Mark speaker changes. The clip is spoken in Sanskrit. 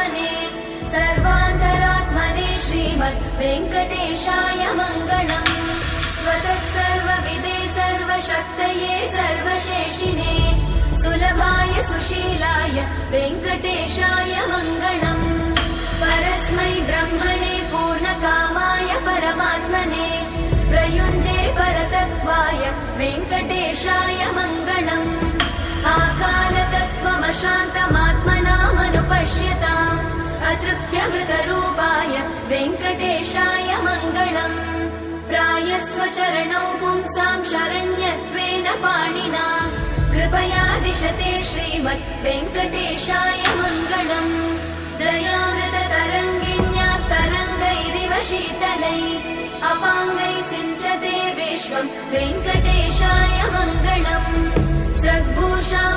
Speaker 1: परमात्मने सर्वान्तरात्मने श्रीमद् वेङ्कटेशाय मङ्गलम्। स्वतः सर्वविदे सर्वशक्तये सर्वशेषिणे सुलभाय सुशीलाय वेङ्कटेशाय मङ्गलम्। परस्मै ब्रह्मणे पूर्णकामाय परमात्मने प्रयुञ्जे परतत्त्वाय वेङ्कटेशाय मङ्गलम्। आकालतत्त्वमशान्तमात्मनामनुपश्यताम् अतृप्त्यमृतरूपाय वेङ्कटेशाय मङ्गलम्। प्रायस्वचरणौ पुंसां शरण्यत्वेन पाणिना कृपया दिशते श्रीमद् वेङ्कटेशाय मङ्गलम्। दयामृततरङ्गिण्यास्तरङ्गैरिव शीतलै अपाङ्गै सिञ्चते विश्वं वेङ्कटेशाय मङ्गलम्। स्रग्भूषां